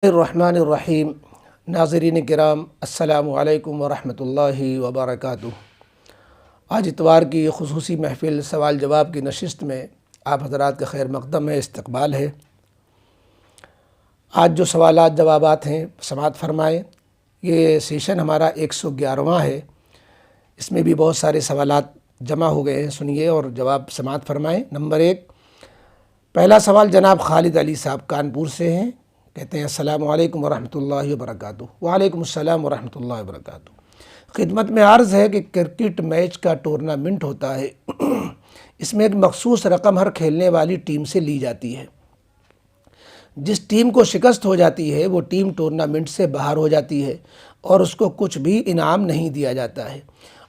الرحمن ناظرین کرام السلام علیکم ورحمۃ اللہ وبرکاتہ۔ آج اتوار کی خصوصی محفل سوال جواب کی نشست میں آپ حضرات کا خیر مقدم ہے، استقبال ہے۔ آج جو سوالات جوابات ہیں سماعت فرمائیں۔ یہ سیشن ہمارا 111واں ہے، اس میں بھی بہت سارے سوالات جمع ہو گئے ہیں، سنیے اور جواب سماعت فرمائیں۔ نمبر 1، پہلا سوال جناب خالد علی صاحب کانپور سے ہیں، کہتے ہیں السلام علیکم ورحمۃ اللہ وبرکاتہ۔ وعلیکم السلام ورحمۃ اللہ وبرکاتہ۔ خدمت میں عرض ہے کہ کرکٹ میچ کا ٹورنامنٹ ہوتا ہے، اس میں ایک مخصوص رقم ہر کھیلنے والی ٹیم سے لی جاتی ہے۔ جس ٹیم کو شکست ہو جاتی ہے وہ ٹیم ٹورنامنٹ سے باہر ہو جاتی ہے اور اس کو کچھ بھی انعام نہیں دیا جاتا ہے،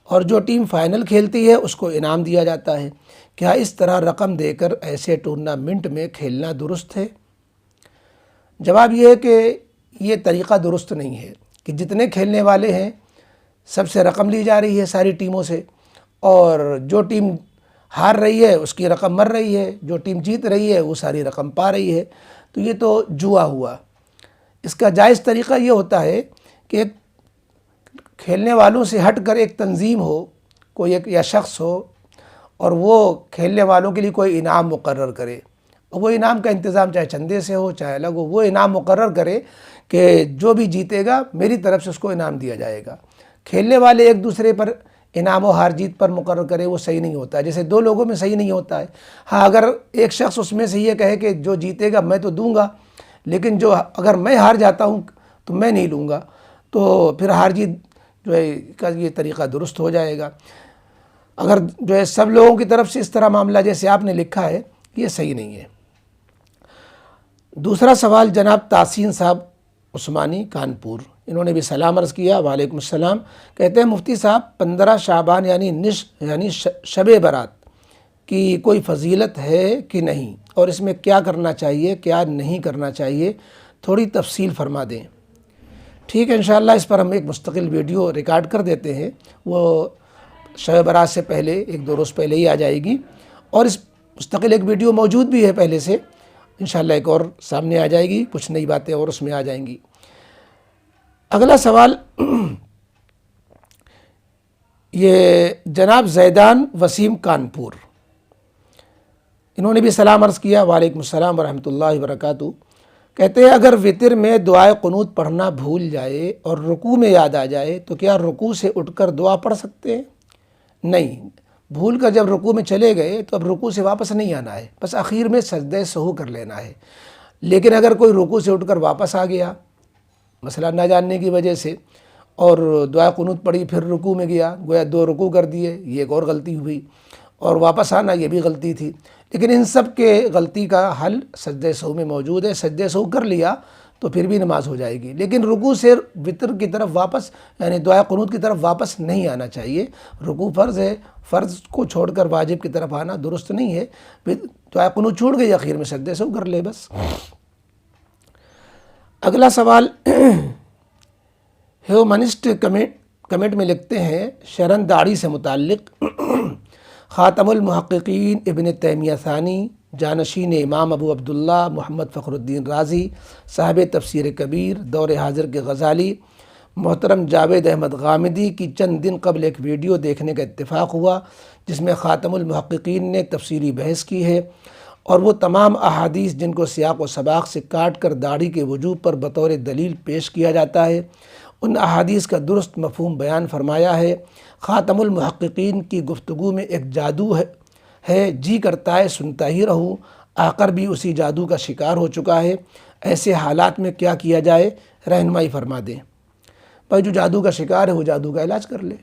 اور جو ٹیم فائنل کھیلتی ہے اس کو انعام دیا جاتا ہے۔ کیا اس طرح رقم دے کر ایسے ٹورنامنٹ میں کھیلنا درست ہے؟ جواب یہ ہے کہ یہ طریقہ درست نہیں ہے کہ جتنے کھیلنے والے ہیں سب سے رقم لی جا رہی ہے، ساری ٹیموں سے، اور جو ٹیم ہار رہی ہے اس کی رقم مر رہی ہے، جو ٹیم جیت رہی ہے وہ ساری رقم پا رہی ہے۔ تو یہ تو جوا ہوا۔ اس کا جائز طریقہ یہ ہوتا ہے کہ ایک کھیلنے والوں سے ہٹ کر ایک تنظیم ہو، کوئی ایک یا شخص ہو، اور وہ کھیلنے والوں کے لیے کوئی انعام مقرر کرے۔ وہ انعام کا انتظام چاہے چندے سے ہو چاہے الگ ہو، وہ انعام مقرر کرے کہ جو بھی جیتے گا میری طرف سے اس کو انعام دیا جائے گا۔ کھیلنے والے ایک دوسرے پر انعام و ہار جیت پر مقرر کرے، وہ صحیح نہیں ہوتا ہے، جیسے دو لوگوں میں صحیح نہیں ہوتا ہے۔ ہاں، اگر ایک شخص اس میں سے یہ کہے کہ جو جیتے گا میں تو دوں گا، لیکن جو اگر میں ہار جاتا ہوں تو میں نہیں لوں گا، تو پھر ہار جیت جو ہے کا یہ طریقہ درست ہو جائے گا۔ اگر جو ہے سب لوگوں کی طرف سے اس طرح معاملہ جیسے آپ نے لکھا ہے، یہ صحیح نہیں ہے۔ دوسرا سوال جناب تحسین صاحب عثمانی کانپور، انہوں نے بھی سلام عرض کیا۔ وعلیکم السلام۔ کہتے ہیں مفتی صاحب 15 شعبان یعنی شب برات کی کوئی فضیلت ہے کہ نہیں، اور اس میں کیا کرنا چاہیے کیا نہیں کرنا چاہیے، تھوڑی تفصیل فرما دیں۔ ٹھیک ہے، انشاءاللہ اس پر ہم ایک مستقل ویڈیو ریکارڈ کر دیتے ہیں، وہ شب برات سے پہلے 1-2 روز پہلے ہی آ جائے گی، اور اس مستقل ایک ویڈیو موجود بھی ہے پہلے سے، انشاءاللہ ایک اور سامنے آ جائے گی، کچھ نئی باتیں اور اس میں آ جائیں گی۔ اگلا سوال یہ جناب زیدان وسیم کانپور، انہوں نے بھی سلام عرض کیا۔ وعلیکم السلام ورحمۃ اللہ وبرکاتہ۔ کہتے ہیں اگر وتر میں دعائے قنوت پڑھنا بھول جائے اور رکوع میں یاد آ جائے تو کیا رکوع سے اٹھ کر دعا پڑھ سکتے ہیں؟ نہیں، بھول کر جب رکوع میں چلے گئے تو اب رکوع سے واپس نہیں آنا ہے، بس آخر میں سجدہ سہو کر لینا ہے۔ لیکن اگر کوئی رکوع سے اٹھ کر واپس آ گیا، مسئلہ نہ جاننے کی وجہ سے، اور دعا قنوت پڑھی پھر رکوع میں گیا، گویا 2 رکوع کر دیے، یہ ایک اور غلطی ہوئی، اور واپس آنا یہ بھی غلطی تھی۔ لیکن ان سب کے غلطی کا حل سجدہ سہو میں موجود ہے، سجدہ سہو کر لیا تو پھر بھی نماز ہو جائے گی، لیکن رکوع سے وتر کی طرف واپس یعنی دعا قنوت کی طرف واپس نہیں آنا چاہیے۔ رکوع فرض ہے، فرض کو چھوڑ کر واجب کی طرف آنا درست نہیں ہے۔ دعا قنوت چھوڑ گئی، آخر میں سجدہ سہو کر لے بس۔ اگلا سوال ہیومنسٹ کمنٹ میں لکھتے ہیں شرن داڑھی سے متعلق، خاتم المحققین ابن تیمیہ ثانی، جانشین امام ابو عبداللہ محمد فخر الدین رازی، صاحب تفسیر کبیر، دور حاضر کے غزالی، محترم جاوید احمد غامدی کی چند دن قبل ایک ویڈیو دیکھنے کا اتفاق ہوا جس میں خاتم المحققین نے تفصیلی بحث کی ہے، اور وہ تمام احادیث جن کو سیاق و سباق سے کاٹ کر داڑھی کے وجوب پر بطور دلیل پیش کیا جاتا ہے، ان احادیث کا درست مفہوم بیان فرمایا ہے۔ خاتم المحققین کی گفتگو میں ایک جادو ہے، جی کرتا ہے سنتا ہی رہوں، آ کر بھی اسی جادو کا شکار ہو چکا ہے۔ ایسے حالات میں کیا کیا جائے، رہنمائی فرما دیں۔ بھائی جو جادو کا شکار ہے وہ جادو کا علاج کر لے،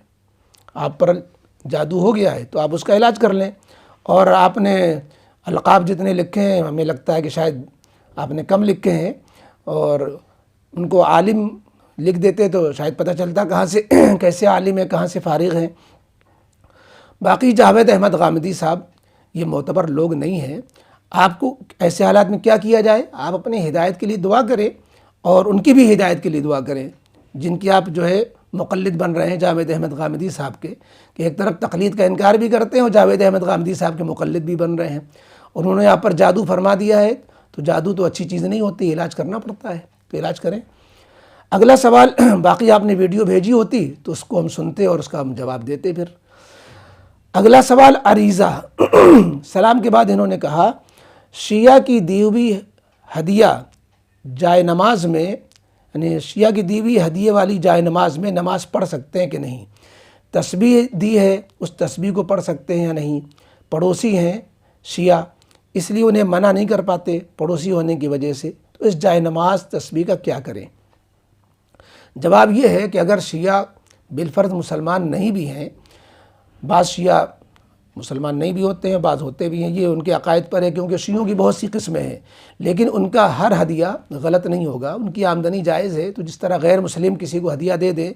آپ پر جادو ہو گیا ہے تو آپ اس کا علاج کر لیں۔ اور آپ نے القاب جتنے لکھے ہیں، ہمیں لگتا ہے کہ شاید آپ نے کم لکھے ہیں، اور ان کو عالم لکھ دیتے تو شاید پتہ چلتا کہاں سے کیسے عالم ہے، کہاں سے فارغ ہیں۔ باقی جاوید احمد غامدی صاحب یہ معتبر لوگ نہیں ہیں۔ آپ کو ایسے حالات میں کیا کیا جائے، آپ اپنی ہدایت کے لیے دعا کریں، اور ان کی بھی ہدایت کے لیے دعا کریں جن کی آپ جو ہے مقلد بن رہے ہیں جاوید احمد غامدی صاحب کے، کہ ایک طرف تقلید کا انکار بھی کرتے ہیں اور جاوید احمد غامدی صاحب کے مقلد بھی بن رہے ہیں۔ انہوں نے آپ پر جادو فرما دیا ہے، تو جادو تو اچھی چیز نہیں ہوتی، علاج کرنا پڑتا ہے۔ تو علاج کریں۔ اگلا سوال، باقی آپ نے ویڈیو بھیجی ہوتی تو اس کو ہم سنتے اور اس کا ہم جواب دیتے۔ پھر اگلا سوال عریضہ، سلام کے بعد انہوں نے کہا شیعہ کی دی ہوئی ہدیہ جائے نماز میں، یعنی شیعہ کی دی ہوئی ہدیے والی جائے نماز میں نماز پڑھ سکتے ہیں کہ نہیں؟ تسبیح دی ہے، اس تسبیح کو پڑھ سکتے ہیں یا نہیں؟ پڑوسی ہیں شیعہ، اس لیے انہیں منع نہیں کر پاتے پڑوسی ہونے کی وجہ سے، تو اس جائے نماز تسبیح کا کیا کریں؟ جواب یہ ہے کہ اگر شیعہ بالفرض مسلمان نہیں بھی ہیں، بعض شیعہ مسلمان نہیں بھی ہوتے ہیں، بعض ہوتے بھی ہیں، یہ ان کے عقائد پر ہے، کیونکہ شیعوں کی بہت سی قسمیں ہیں، لیکن ان کا ہر ہدیہ غلط نہیں ہوگا، ان کی آمدنی جائز ہے۔ تو جس طرح غیر مسلم کسی کو ہدیہ دے دے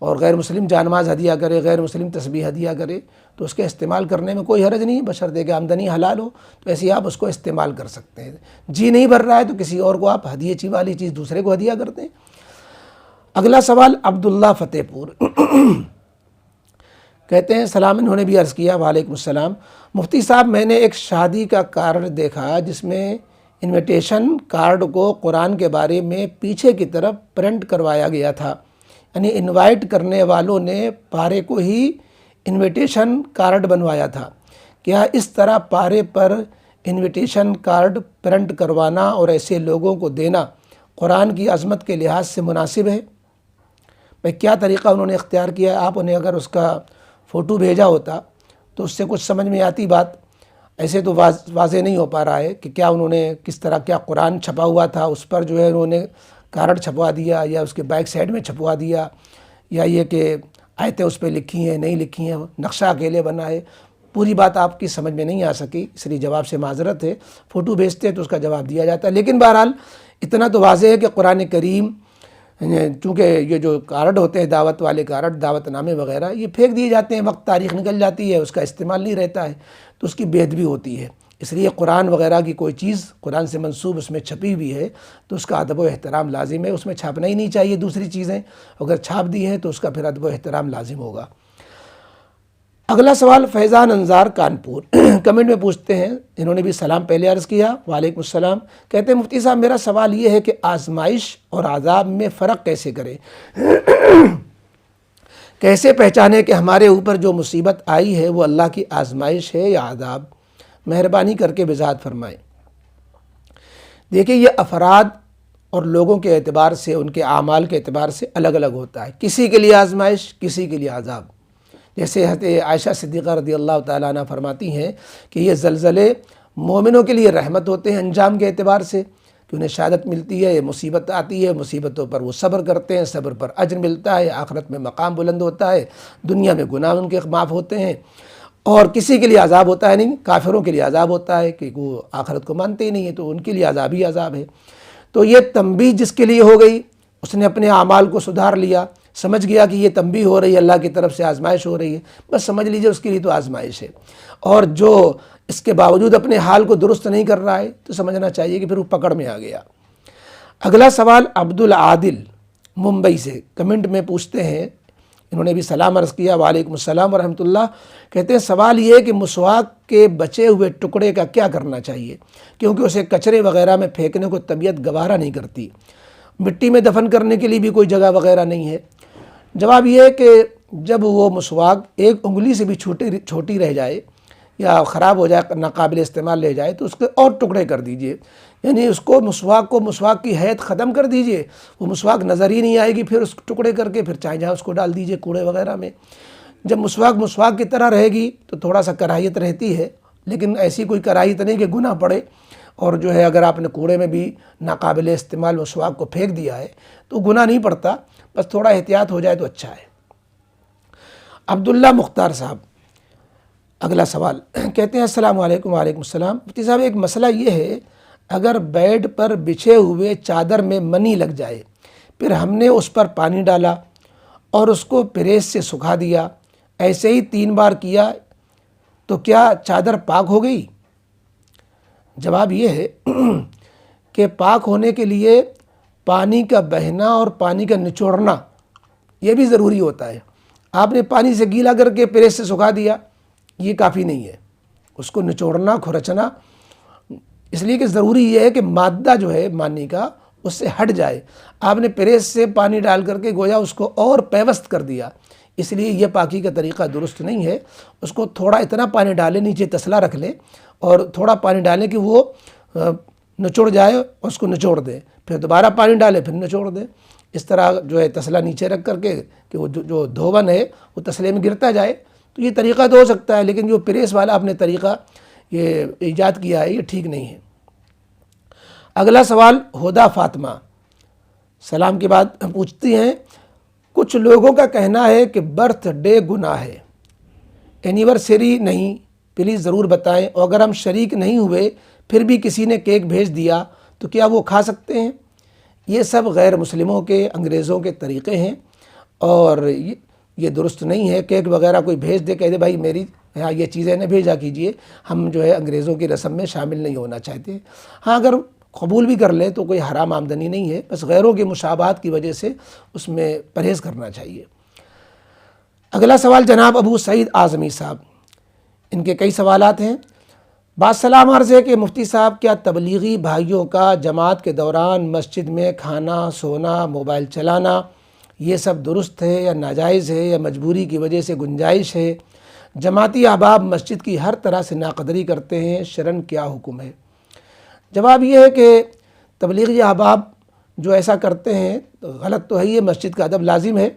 اور غیر مسلم جانماز ہدیہ کرے، غیر مسلم تسبیح ہدیہ کرے، تو اس کے استعمال کرنے میں کوئی حرج نہیں، بشرطے کہ آمدنی حلال ہو، تو ایسے آپ اس کو استعمال کر سکتے ہیں۔ جی نہیں بھر رہا ہے تو کسی اور کو آپ ہدیے والی چیز دوسرے کو ہدیہ کرتے ہیں۔ اگلا سوال عبداللہ فتح پور کہتے ہیں سلام، انہوں نے بھی عرض کیا وعلیکم السلام، مفتی صاحب میں نے ایک شادی کا کارڈ دیکھا جس میں انویٹیشن کارڈ کو قرآن کے بارے میں پیچھے کی طرف پرنٹ کروایا گیا تھا، یعنی انوائٹ کرنے والوں نے پارے کو ہی انویٹیشن کارڈ بنوایا تھا، کیا اس طرح پارے پر انویٹیشن کارڈ پرنٹ کروانا اور ایسے لوگوں کو دینا قرآن کی عظمت کے لحاظ سے مناسب ہے؟ بھئی کیا طریقہ انہوں نے اختیار کیا ہے؟ آپ انہیں اگر اس کا فوٹو بھیجا ہوتا تو اس سے کچھ سمجھ میں آتی بات، ایسے تو واضح نہیں ہو پا رہا ہے کہ کیا انہوں نے کس طرح، کیا قرآن چھپا ہوا تھا اس پر جو ہے انہوں نے کارڈ چھپوا دیا، یا اس کے بیک سائڈ میں چھپوا دیا، یا یہ کہ آیتیں اس پہ لکھی ہیں نہیں لکھی ہیں، نقشہ اکیلے بنا ہے، پوری بات آپ کی سمجھ میں نہیں آ سکی، اس لیے جواب سے معذرت ہے، فوٹو بھیجتے تو اس کا جواب دیا جاتا ہے۔ لیکن بہرحال اتنا تو واضح ہے کہ قرآن کریم، چونکہ یہ جو کارڈ ہوتے ہیں دعوت والے کارڈ، دعوت نامے وغیرہ، یہ پھینک دیے جاتے ہیں، وقت تاریخ نکل جاتی ہے، اس کا استعمال نہیں رہتا ہے، تو اس کی بے ادبی ہوتی ہے، اس لیے قرآن وغیرہ کی کوئی چیز قرآن سے منسوب اس میں چھپی ہوئی ہے تو اس کا ادب و احترام لازم ہے، اس میں چھاپنا ہی نہیں چاہیے دوسری چیزیں، اگر چھاپ دی ہیں تو اس کا پھر ادب و احترام لازم ہوگا۔ اگلا سوال فیضان انظار کانپور کمنٹ میں پوچھتے ہیں، انہوں نے بھی سلام پہلے عرض کیا وعلیکم السلام، کہتے ہیں مفتی صاحب میرا سوال یہ ہے کہ آزمائش اور عذاب میں فرق کیسے کریں؟ کیسے پہچانے کہ ہمارے اوپر جو مصیبت آئی ہے وہ اللہ کی آزمائش ہے یا عذاب؟ مہربانی کر کے وضاحت فرمائیں۔ دیکھیں یہ افراد اور لوگوں کے اعتبار سے، ان کے اعمال کے اعتبار سے الگ الگ ہوتا ہے، کسی کے لیے آزمائش، کسی کے لیے عذاب۔ جیسے حضرت عائشہ صدیقہ رضی اللہ تعالیٰ عنہ فرماتی ہیں کہ یہ زلزلے مومنوں کے لیے رحمت ہوتے ہیں انجام کے اعتبار سے، کہ انہیں شہادت ملتی ہے، یہ مصیبت آتی ہے، مصیبتوں پر وہ صبر کرتے ہیں، صبر پر اجر ملتا ہے، آخرت میں مقام بلند ہوتا ہے، دنیا میں گناہ ان کے معاف ہوتے ہیں۔ اور کسی کے لیے عذاب ہوتا ہے نہیں، کافروں کے لیے عذاب ہوتا ہے کہ وہ آخرت کو مانتے ہی نہیں ہیں، تو ان کے لیے عذاب ہی عذاب ہے۔ تو یہ تنبیہ جس کے لیے ہو گئی، اس نے اپنے اعمال کو سدھار لیا، سمجھ گیا کہ یہ تنبیہ ہو رہی ہے، اللہ کی طرف سے آزمائش ہو رہی ہے، بس سمجھ لیجئے اس کے لیے تو آزمائش ہے۔ اور جو اس کے باوجود اپنے حال کو درست نہیں کر رہا ہے تو سمجھنا چاہیے کہ پھر وہ پکڑ میں آ گیا۔ اگلا سوال عبدالعادل ممبئی سے کمنٹ میں پوچھتے ہیں، انہوں نے بھی سلام عرض کیا وعلیکم السلام ورحمۃ اللہ، کہتے ہیں سوال یہ ہے کہ مسواک کے بچے ہوئے ٹکڑے کا کیا کرنا چاہیے، کیونکہ اسے کچرے وغیرہ میں پھینکنے کو طبیعت گوارا نہیں کرتی، مٹی میں دفن کرنے کے لیے بھی کوئی جگہ وغیرہ نہیں ہے۔ جواب یہ ہے کہ جب وہ مسواک ایک انگلی سے بھی چھوٹی رہ جائے یا خراب ہو جائے، ناقابل استعمال لے جائے، تو اس کے اور ٹکڑے کر دیجئے، یعنی اس کو مسواک کی حیت ختم کر دیجئے، وہ مسواک نظر ہی نہیں آئے گی، پھر اس ٹکڑے کر کے پھر چاہے جہاں اس کو ڈال دیجئے کوڑے وغیرہ میں۔ جب مسواک کی طرح رہے گی تو تھوڑا سا کراہیت رہتی ہے، لیکن ایسی کوئی کراہیت نہیں کہ گناہ پڑے، اور جو ہے اگر آپ نے کوڑے میں بھی ناقابل استعمال مسواک کو پھینک دیا ہے تو گناہ نہیں پڑتا، بس تھوڑا احتیاط ہو جائے تو اچھا ہے۔ عبداللہ مختار صاحب اگلا سوال کہتے ہیں السلام علیکم وعلیکم السلام، مفتی صاحب ایک مسئلہ یہ ہے، اگر بیڈ پر بچھے ہوئے چادر میں منی لگ جائے، پھر ہم نے اس پر پانی ڈالا اور اس کو پریس سے سکھا دیا، ایسے ہی 3 بار کیا تو کیا چادر پاک ہو گئی؟ جواب یہ ہے کہ پاک ہونے کے لیے پانی کا بہنا اور پانی کا نچوڑنا یہ بھی ضروری ہوتا ہے۔ آپ نے پانی سے گیلا کر کے پریس سے سکھا دیا، یہ کافی نہیں ہے، اس کو نچوڑنا، کھرچنا، اس لیے کہ ضروری یہ ہے کہ مادہ جو ہے مانی کا اس سے ہٹ جائے، آپ نے پریس سے پانی ڈال کر کے گویا اس کو اور پیوست کر دیا، اس لیے یہ پاکی کا طریقہ درست نہیں ہے۔ اس کو تھوڑا اتنا پانی ڈالیں، نیچے تسلا رکھ لیں اور تھوڑا پانی ڈالیں کہ وہ نچوڑ جائے، اس کو نچوڑ دیں، پھر دوبارہ پانی ڈالیں، پھر نچوڑ دیں۔ اس طرح جو ہے تسلا نیچے رکھ کر کے کہ وہ جو دھون ہے وہ تسلے میں گرتا جائے، تو یہ طریقہ تو ہو سکتا ہے، لیکن جو پریس والا آپ نے طریقہ یہ ایجاد کیا ہے یہ ٹھیک نہیں ہے۔ اگلا سوال ہدیٰ فاطمہ سلام کے بعد پوچھتی ہیں، کچھ لوگوں کا کہنا ہے کہ برتھ ڈے گناہ ہے، اینیورسری نہیں، پلیز ضرور بتائیں، اور اگر ہم شریک نہیں ہوئے پھر بھی کسی نے کیک بھیج دیا تو کیا وہ کھا سکتے ہیں؟ یہ سب غیر مسلموں کے، انگریزوں کے طریقے ہیں اور یہ درست نہیں ہے۔ کیک وغیرہ کوئی بھیج دے، کہہ دے بھائی میری یہاں یہ چیزیں نہ بھیجا کیجئے، ہم جو ہے انگریزوں کی رسم میں شامل نہیں ہونا چاہتے۔ ہاں اگر قبول بھی کر لیں تو کوئی حرام آمدنی نہیں ہے، بس غیروں کے مشابہات کی وجہ سے اس میں پرہیز کرنا چاہیے۔ اگلا سوال جناب ابو سعید اعظمی صاحب، ان کے کئی سوالات ہیں۔ باسلام عرض ہے کہ مفتی صاحب کیا تبلیغی بھائیوں کا جماعت کے دوران مسجد میں کھانا، سونا، موبائل چلانا یہ سب درست ہے یا ناجائز ہے یا مجبوری کی وجہ سے گنجائش ہے؟ جماعتی احباب مسجد کی ہر طرح سے ناقدری کرتے ہیں، شرعاً کیا حکم ہے؟ جواب یہ ہے کہ تبلیغی احباب جو ایسا کرتے ہیں غلط تو ہے، یہ مسجد کا ادب لازم ہے،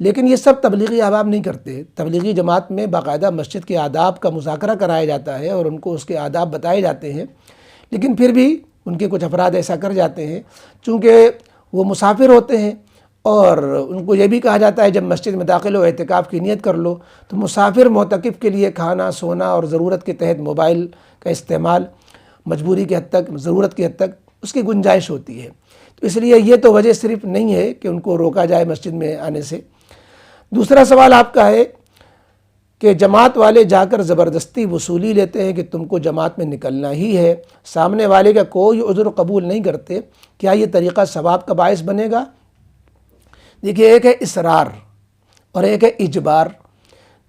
لیکن یہ سب تبلیغی احباب نہیں کرتے۔ تبلیغی جماعت میں باقاعدہ مسجد کے آداب کا مذاکرہ کرایا جاتا ہے اور ان کو اس کے آداب بتائے جاتے ہیں، لیکن پھر بھی ان کے کچھ افراد ایسا کر جاتے ہیں، چونکہ وہ مسافر ہوتے ہیں اور ان کو یہ بھی کہا جاتا ہے جب مسجد میں داخل ہو اعتکاف کی نیت کر لو، تو مسافر معتکف کے لیے کھانا، سونا اور ضرورت کے تحت موبائل کا استعمال مجبوری کی حد تک، ضرورت کی حد تک اس کی گنجائش ہوتی ہے، تو اس لیے یہ تو وجہ صرف نہیں ہے کہ ان کو روکا جائے مسجد میں آنے سے۔ دوسرا سوال آپ کا ہے کہ جماعت والے جا کر زبردستی وصولی لیتے ہیں کہ تم کو جماعت میں نکلنا ہی ہے، سامنے والے کا کوئی عذر قبول نہیں کرتے، کیا یہ طریقہ ثواب کا باعث بنے گا؟ دیکھیے، ایک ہے اصرار اور ایک ہے اجبار۔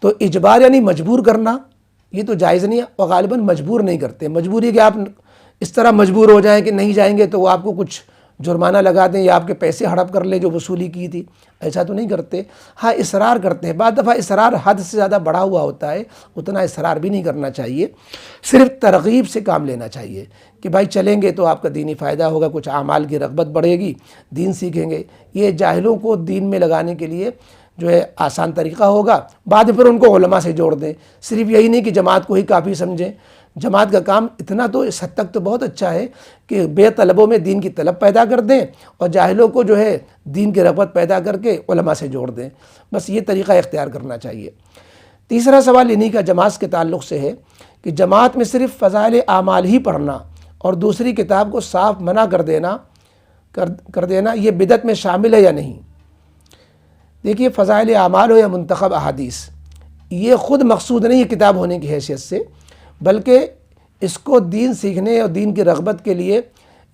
تو اجبار یعنی مجبور کرنا، یہ تو جائز نہیں ہے، اور غالباً مجبور نہیں کرتے۔ مجبوری کہ آپ اس طرح مجبور ہو جائیں کہ نہیں جائیں گے تو وہ آپ کو کچھ جرمانہ لگا دیں یا آپ کے پیسے ہڑپ کر لیں جو وصولی کی تھی، ایسا تو نہیں کرتے۔ ہاں اصرار کرتے ہیں، بعض دفعہ اصرار حد سے زیادہ بڑھا ہوا ہوتا ہے، اتنا اصرار بھی نہیں کرنا چاہیے، صرف ترغیب سے کام لینا چاہیے کہ بھائی چلیں گے تو آپ کا دینی فائدہ ہوگا، کچھ اعمال کی رغبت بڑھے گی، دین سیکھیں گے۔ یہ جاہلوں کو دین میں لگانے کے لیے جو ہے آسان طریقہ ہوگا، بعد میں پھر ان کو علماء سے جوڑ دیں۔ صرف یہی نہیں کہ جماعت کو ہی کافی سمجھیں، جماعت کا کام اتنا تو اس حد تک تو بہت اچھا ہے کہ بے طلبوں میں دین کی طلب پیدا کر دیں اور جاہلوں کو جو ہے دین کی رغبت پیدا کر کے علماء سے جوڑ دیں، بس یہ طریقہ اختیار کرنا چاہیے۔ تیسرا سوال انہی کا جماعت کے تعلق سے ہے کہ جماعت میں صرف فضائل اعمال ہی پڑھنا اور دوسری کتاب کو صاف منع کر دینا یہ بدعت میں شامل ہے یا نہیں؟ دیکھیے، فضائل اعمال ہو یا منتخب احادیث، یہ خود مقصود نہیں ہے کتاب ہونے کی حیثیت سے، بلکہ اس کو دین سیکھنے اور دین کی رغبت کے لیے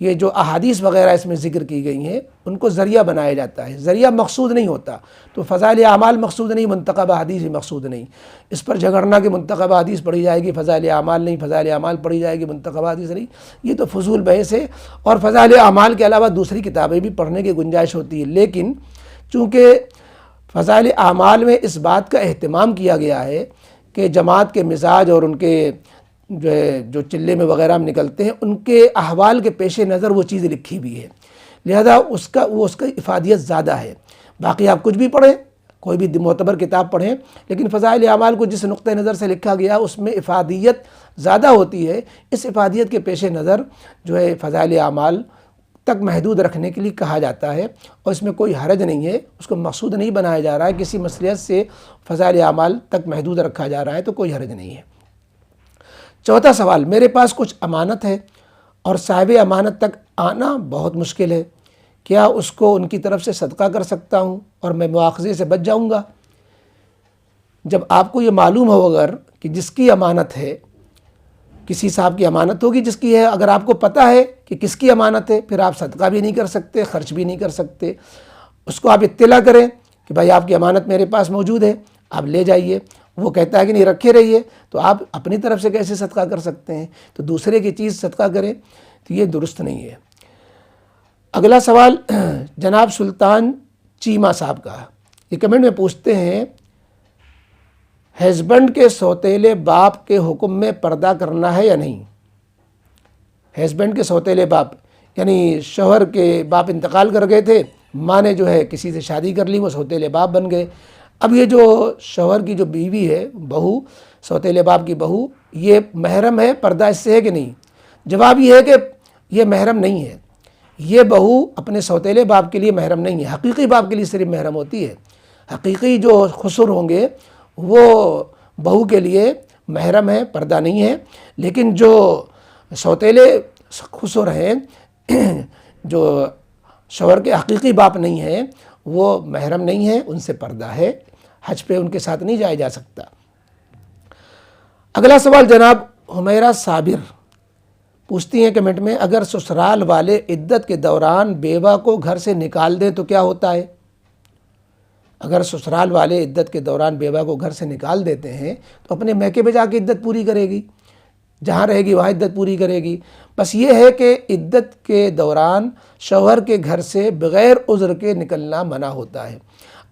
یہ جو احادیث وغیرہ اس میں ذکر کی گئی ہیں ان کو ذریعہ بنایا جاتا ہے، ذریعہ مقصود نہیں ہوتا۔ تو فضائل اعمال مقصود نہیں، منتخب احادیث بھی مقصود نہیں۔ اس پر جھگڑنا کہ منتخب احادیث پڑھی جائے گی، فضائل اعمال نہیں، فضائل اعمال پڑھی جائے گی، منتخب احادیث نہیں، یہ تو فضول بحث ہے۔ اور فضائل اعمال کے علاوہ دوسری کتابیں بھی پڑھنے کی گنجائش ہوتی ہے، لیکن چونکہ فضائل اعمال میں اس بات کا اہتمام کیا گیا ہے کہ جماعت کے مزاج اور ان کے جو چلے میں وغیرہ ہم نکلتے ہیں ان کے احوال کے پیش نظر وہ چیز لکھی بھی ہے، لہذا اس کا افادیت زیادہ ہے۔ باقی آپ کچھ بھی پڑھیں، کوئی بھی معتبر کتاب پڑھیں، لیکن فضائل اعمال کو جس نقطہ نظر سے لکھا گیا اس میں افادیت زیادہ ہوتی ہے، اس افادیت کے پیش نظر جو ہے فضائل اعمال تک محدود رکھنے کے لیے کہا جاتا ہے، اور اس میں کوئی حرج نہیں ہے، اس کو مقصود نہیں بنایا جا رہا ہے، کسی مصلحت سے فضائل اعمال تک محدود رکھا جا رہا ہے تو کوئی حرج نہیں ہے۔ چوتھا سوال، میرے پاس کچھ امانت ہے اور صاحب امانت تک آنا بہت مشکل ہے، کیا اس کو ان کی طرف سے صدقہ کر سکتا ہوں اور میں مواخذے سے بچ جاؤں گا؟ جب آپ کو یہ معلوم ہو اگر کہ جس کی امانت ہے، کسی صاحب کی امانت ہوگی جس کی ہے، اگر آپ کو پتہ ہے کہ کس کی امانت ہے، پھر آپ صدقہ بھی نہیں کر سکتے، خرچ بھی نہیں کر سکتے۔ اس کو آپ اطلاع کریں کہ بھائی آپ کی امانت میرے پاس موجود ہے، آپ لے جائیے۔ وہ کہتا ہے کہ نہیں رکھے رہیے، تو آپ اپنی طرف سے کیسے صدقہ کر سکتے ہیں؟ تو دوسرے کی چیز صدقہ کریں تو یہ درست نہیں ہے۔ اگلا سوال جناب سلطان چیمہ صاحب کا، یہ کمنٹ میں پوچھتے ہیں ہسبینڈ کے سوتیلے باپ کے حکم میں پردہ کرنا ہے یا نہیں؟ ہسبینڈ کے سوتیلے باپ یعنی شوہر کے باپ انتقال کر گئے تھے، ماں نے جو ہے کسی سے شادی کر لی، وہ سوتیلے باپ بن گئے۔ اب یہ جو شوہر کی جو بیوی ہے، بہو، سوتیلے باپ کی بہو، یہ محرم ہے، پردہ اس سے ہے کہ نہیں؟ جواب یہ ہے کہ یہ محرم نہیں ہے۔ یہ بہو اپنے سوتیلے باپ کے لیے محرم نہیں ہے، حقیقی باپ کے لیے صرف محرم ہوتی ہے۔ حقیقی جو خسر ہوں گے وہ بہو کے لیے محرم ہے، پردہ نہیں ہے، لیکن جو سوتیلے خسر ہیں جو شوہر کے حقیقی باپ نہیں ہیں، وہ محرم نہیں ہے، ان سے پردہ ہے، حج پہ ان کے ساتھ نہیں جایا جا سکتا۔ اگلا سوال جناب حمیرہ صابر پوچھتی ہیں کمنٹ میں، اگر سسرال والے عدت کے دوران بیوہ کو گھر سے نکال دیں تو کیا ہوتا ہے؟ اگر سسرال والے عدت کے دوران بیوہ کو گھر سے نکال دیتے ہیں تو اپنے میکے میں جا کے عدت پوری کرے گی، جہاں رہے گی وہاں عدت پوری کرے گی۔ بس یہ ہے کہ عدت کے دوران شوہر کے گھر سے بغیر عذر کے نکلنا منع ہوتا ہے۔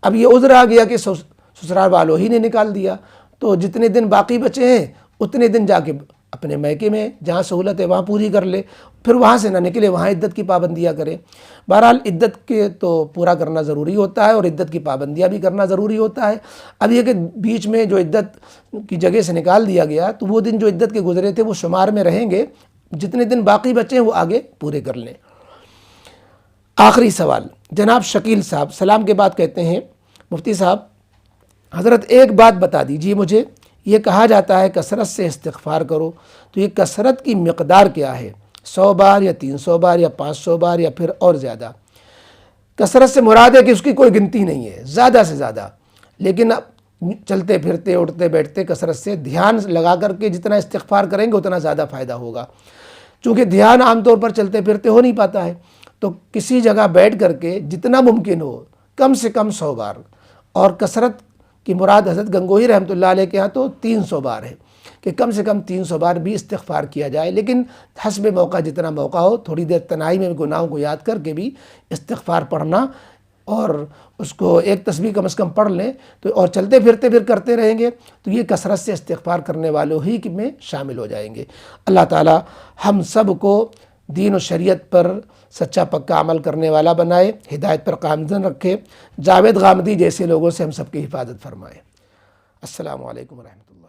اب یہ عذر آ گیا کہ سسرال والوں ہی نے نکال دیا، تو جتنے دن باقی بچے ہیں اتنے دن جا کے اپنے میکے میں جہاں سہولت ہے وہاں پوری کر لے، پھر وہاں سے نہ نکلے، وہاں عدت کی پابندیاں کرے۔ بہرحال عدت کے تو پورا کرنا ضروری ہوتا ہے اور عدت کی پابندیاں بھی کرنا ضروری ہوتا ہے۔ اب یہ کہ بیچ میں جو عدت کی جگہ سے نکال دیا گیا تو وہ دن جو عدت کے گزرے تھے وہ شمار میں رہیں گے، جتنے دن باقی بچے ہیں وہ آگے پورے کر لیں۔ آخری سوال جناب شکیل صاحب سلام کے بعد کہتے ہیں، مفتی صاحب حضرت ایک بات بتا دیجیے مجھے، یہ کہا جاتا ہے کثرت سے استغفار کرو، تو یہ کثرت کی مقدار کیا ہے؟ 100 بار یا 300 بار یا 500 بار یا پھر اور زیادہ؟ کثرت سے مراد ہے کہ اس کی کوئی گنتی نہیں ہے، زیادہ سے زیادہ، لیکن چلتے پھرتے اٹھتے بیٹھتے کثرت سے دھیان لگا کر کے جتنا استغفار کریں گے اتنا زیادہ فائدہ ہوگا، چونکہ دھیان عام طور پر چلتے پھرتے ہو نہیں پاتا ہے، تو کسی جگہ بیٹھ کر کے جتنا ممکن ہو کم سے کم 100 بار، اور کثرت کی مراد حضرت گنگوہی رحمۃ اللہ علیہ کے ہاں تو 300 بار ہے کہ کم سے کم 300 بار بھی استغفار کیا جائے، لیکن حسب موقع جتنا موقع ہو تھوڑی دیر تنہائی میں گناہوں کو یاد کر کے بھی استغفار پڑھنا، اور اس کو ایک تسبیح کم از کم پڑھ لیں تو، اور چلتے پھرتے پھر کرتے رہیں گے تو یہ کثرت سے استغفار کرنے والوں ہی میں شامل ہو جائیں گے۔ اللہ تعالی ہم سب کو دین و شریعت پر سچا پکا عمل کرنے والا بنائے، ہدایت پر قائم رکھے، جاوید غامدی جیسے لوگوں سے ہم سب کی حفاظت فرمائے۔ السلام علیکم ورحمۃ اللہ۔